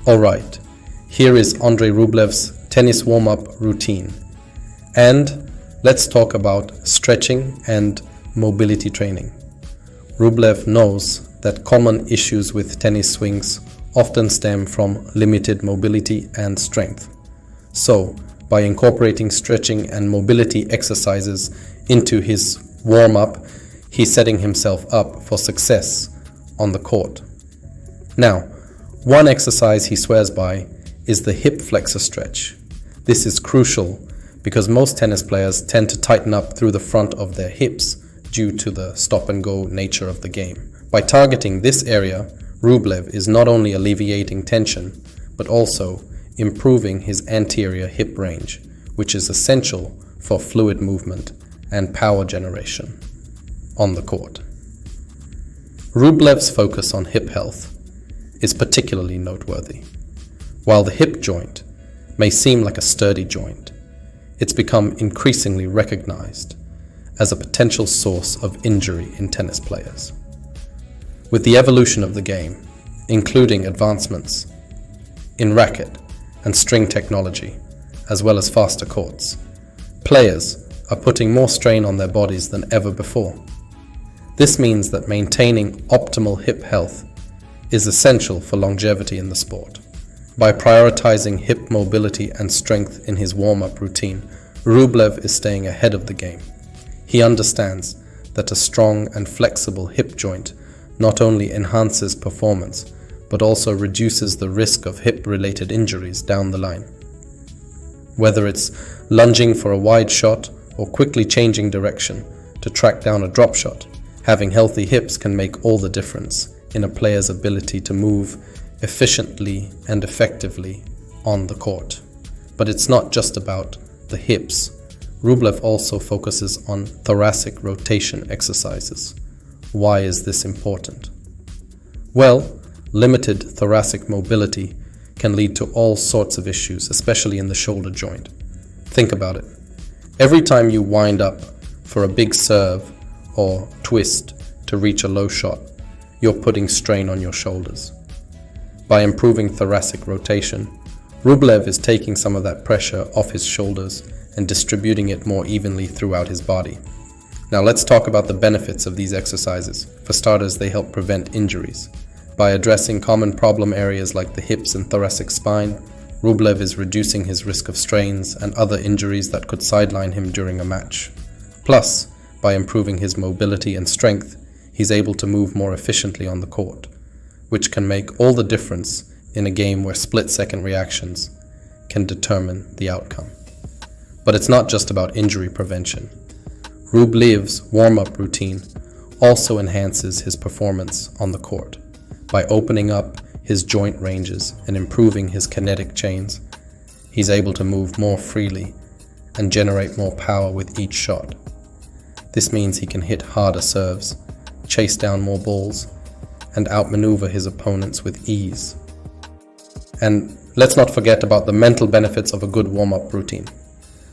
Alright, here is Andrey Rublev's tennis warm-up routine. And let's talk about stretching and mobility training. Rublev knows that common issues with tennis swings often stem from limited mobility and strength. So, by incorporating stretching and mobility exercises into his warm-up, he's setting himself up for success on the court. Now, one exercise he swears by is the hip flexor stretch. This is crucial because most tennis players tend to tighten up through the front of their hips due to the stop-and-go nature of the game. By targeting this area, Rublev is not only alleviating tension, but also improving his anterior hip range, which is essential for fluid movement and power generation on the court. Rublev's focus on hip health is particularly noteworthy. While the hip joint may seem like a sturdy joint, it's become increasingly recognized as a potential source of injury in tennis players. With the evolution of the game, including advancements in racket and string technology, as well as faster courts, players are putting more strain on their bodies than ever before. This means that maintaining optimal hip health is essential for longevity in the sport. By prioritizing hip mobility and strength in his warm-up routine, Rublev is staying ahead of the game. He understands that a strong and flexible hip joint not only enhances performance, but also reduces the risk of hip-related injuries down the line. Whether it's lunging for a wide shot or quickly changing direction to track down a drop shot, having healthy hips can make all the difference in a player's ability to move efficiently and effectively on the court. But it's not just about the hips. Rublev also focuses on thoracic rotation exercises. Why is this important? Well, limited thoracic mobility can lead to all sorts of issues, especially in the shoulder joint. Think about it. Every time you wind up for a big serve or twist to reach a low shot, you're putting strain on your shoulders. By improving thoracic rotation, Rublev is taking some of that pressure off his shoulders and distributing it more evenly throughout his body. Now let's talk about the benefits of these exercises. For starters, they help prevent injuries. By addressing common problem areas like the hips and thoracic spine, Rublev is reducing his risk of strains and other injuries that could sideline him during a match. Plus, by improving his mobility and strength, he's able to move more efficiently on the court, which can make all the difference in a game where split-second reactions can determine the outcome. But it's not just about injury prevention. Rublev's warm-up routine also enhances his performance on the court. By opening up his joint ranges and improving his kinetic chains, he's able to move more freely and generate more power with each shot. This means he can hit harder serves, chase down more balls, and outmaneuver his opponents with ease. And let's not forget about the mental benefits of a good warm-up routine.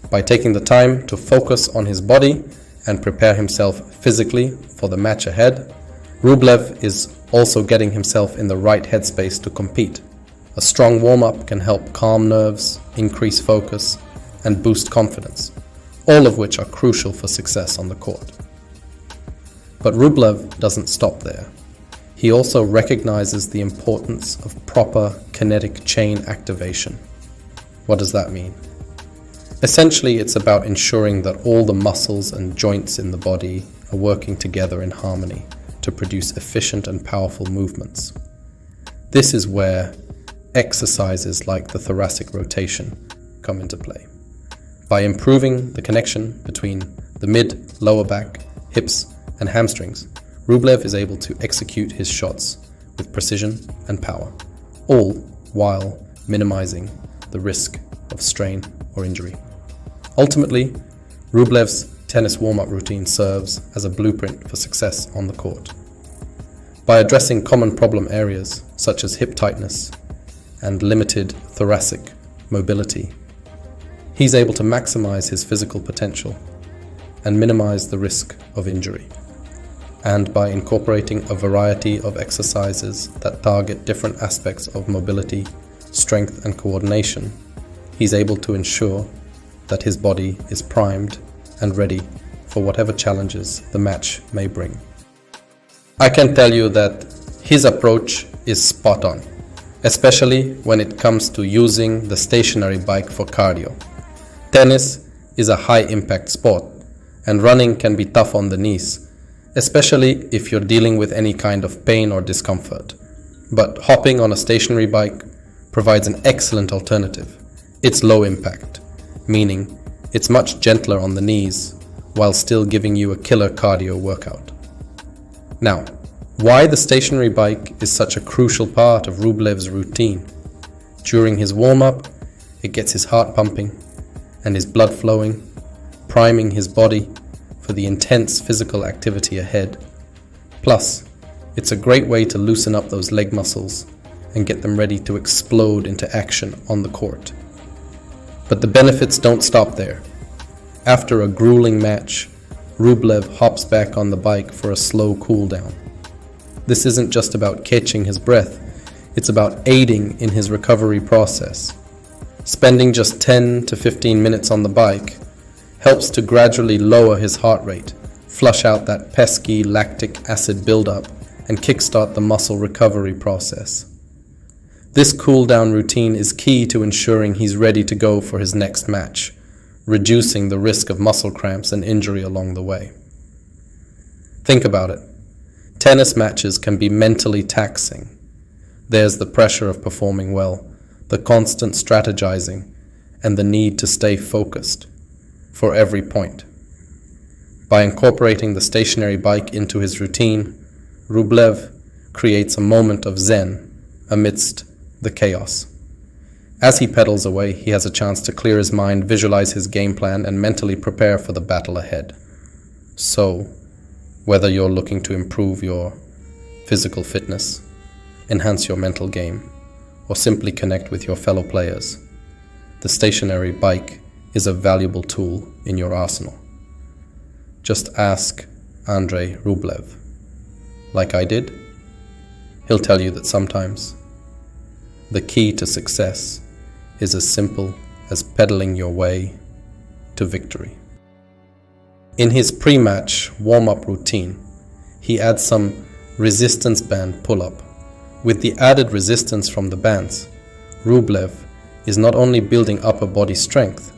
By taking the time to focus on his body and prepare himself physically for the match ahead, Rublev is also getting himself in the right headspace to compete. A strong warm-up can help calm nerves, increase focus, and boost confidence, all of which are crucial for success on the court. But Rublev doesn't stop there. He also recognizes the importance of proper kinetic chain activation. What does that mean? Essentially, it's about ensuring that all the muscles and joints in the body are working together in harmony to produce efficient and powerful movements. This is where exercises like the thoracic rotation come into play. By improving the connection between the mid, lower back, hips, and hamstrings, Rublev is able to execute his shots with precision and power, all while minimizing the risk of strain or injury. Ultimately, Rublev's tennis warm-up routine serves as a blueprint for success on the court. By addressing common problem areas such as hip tightness and limited thoracic mobility, he's able to maximize his physical potential and minimize the risk of injury. And by incorporating a variety of exercises that target different aspects of mobility, strength and coordination, he's able to ensure that his body is primed and ready for whatever challenges the match may bring. I can tell you that his approach is spot on, especially when it comes to using the stationary bike for cardio. Tennis is a high-impact sport, and running can be tough on the knees, especially if you're dealing with any kind of pain or discomfort. But hopping on a stationary bike provides an excellent alternative. It's low impact, meaning it's much gentler on the knees while still giving you a killer cardio workout. Now, why the stationary bike is such a crucial part of Rublev's routine. During his warm-up, it gets his heart pumping and his blood flowing, priming his body for the intense physical activity ahead. Plus, it's a great way to loosen up those leg muscles and get them ready to explode into action on the court. But the benefits don't stop there. After a grueling match, Rublev hops back on the bike for a slow cool down. This isn't just about catching his breath, it's about aiding in his recovery process. Spending just 10 to 15 minutes on the bike helps to gradually lower his heart rate, flush out that pesky lactic acid buildup, and kickstart the muscle recovery process. This cool-down routine is key to ensuring he's ready to go for his next match, reducing the risk of muscle cramps and injury along the way. Think about it. Tennis matches can be mentally taxing. There's the pressure of performing well, the constant strategizing, and the need to stay focused for every point. By incorporating the stationary bike into his routine, Rublev creates a moment of zen amidst the chaos. As he pedals away, he has a chance to clear his mind, visualize his game plan, and mentally prepare for the battle ahead. So, whether you're looking to improve your physical fitness, enhance your mental game, or simply connect with your fellow players, the stationary bike is a valuable tool in your arsenal. Just ask Andrey Rublev. Like I did, he'll tell you that sometimes the key to success is as simple as pedaling your way to victory. In his pre-match warm-up routine, he adds some resistance band pull-up. With the added resistance from the bands, Rublev is not only building upper body strength,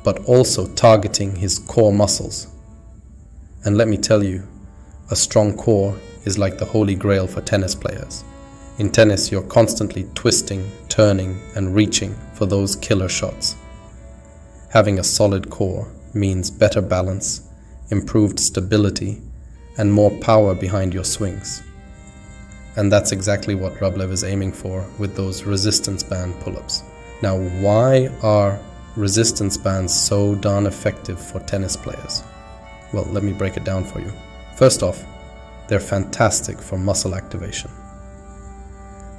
but also targeting his core muscles. And let me tell you, a strong core is like the holy grail for tennis players. In tennis, you're constantly twisting, turning, and reaching for those killer shots. Having a solid core means better balance, improved stability, and more power behind your swings. And that's exactly what Rublev is aiming for with those resistance band pull-ups. Now, why are resistance bands so darn effective for tennis players? Well, let me break it down for you. First off, they're fantastic for muscle activation.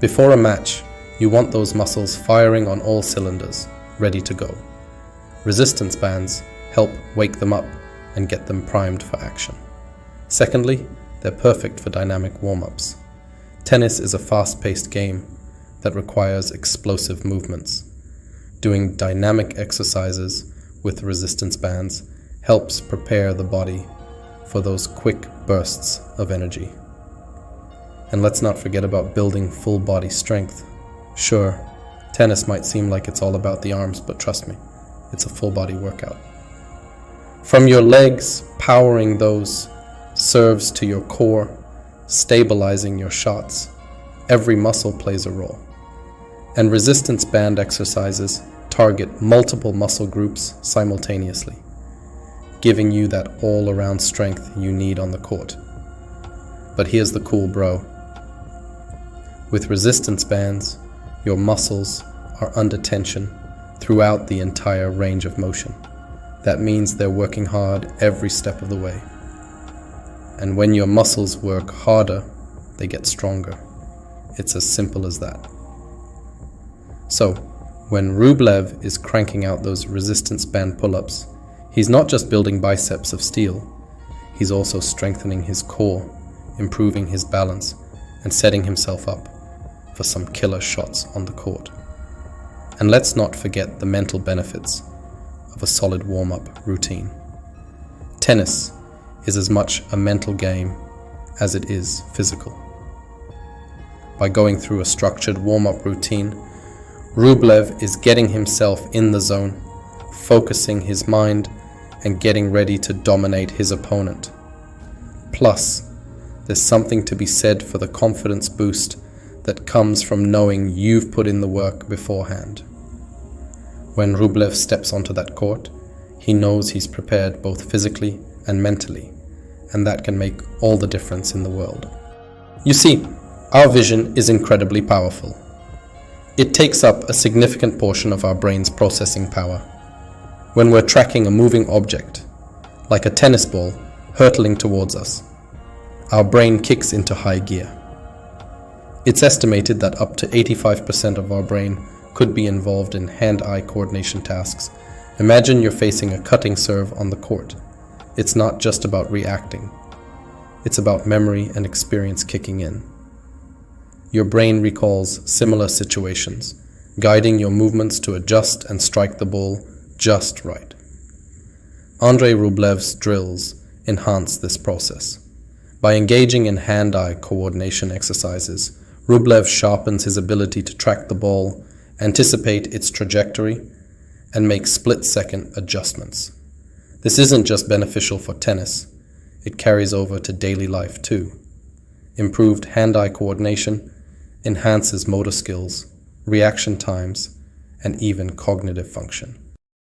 Before a match, you want those muscles firing on all cylinders, ready to go. Resistance bands help wake them up and get them primed for action. Secondly, they're perfect for dynamic warm-ups. Tennis is a fast-paced game that requires explosive movements. Doing dynamic exercises with resistance bands helps prepare the body for those quick bursts of energy. And let's not forget about building full body strength. Sure, tennis might seem like it's all about the arms, but trust me, it's a full body workout. From your legs, powering those serves to your core, stabilizing your shots, every muscle plays a role. And resistance band exercises target multiple muscle groups simultaneously, giving you that all-around strength you need on the court. But here's the cool bro. With resistance bands, your muscles are under tension throughout the entire range of motion. That means they're working hard every step of the way. And when your muscles work harder, they get stronger. It's as simple as that. So, when Rublev is cranking out those resistance band pull-ups, he's not just building biceps of steel, he's also strengthening his core, improving his balance, and setting himself up for some killer shots on the court. And let's not forget the mental benefits of a solid warm-up routine. Tennis is as much a mental game as it is physical. By going through a structured warm-up routine, Rublev is getting himself in the zone, focusing his mind and getting ready to dominate his opponent. Plus, there's something to be said for the confidence boost that comes from knowing you've put in the work beforehand. When Rublev steps onto that court, he knows he's prepared both physically and mentally, and that can make all the difference in the world. You see, our vision is incredibly powerful. It takes up a significant portion of our brain's processing power. When we're tracking a moving object, like a tennis ball hurtling towards us, our brain kicks into high gear. It's estimated that up to 85% of our brain could be involved in hand-eye coordination tasks. Imagine you're facing a cutting serve on the court. It's not just about reacting. It's about memory and experience kicking in. Your brain recalls similar situations, guiding your movements to adjust and strike the ball just right. Andrey Rublev's drills enhance this process. By engaging in hand-eye coordination exercises, Rublev sharpens his ability to track the ball, anticipate its trajectory, and make split-second adjustments. This isn't just beneficial for tennis, it carries over to daily life too. Improved hand-eye coordination enhances motor skills, reaction times, and even cognitive function.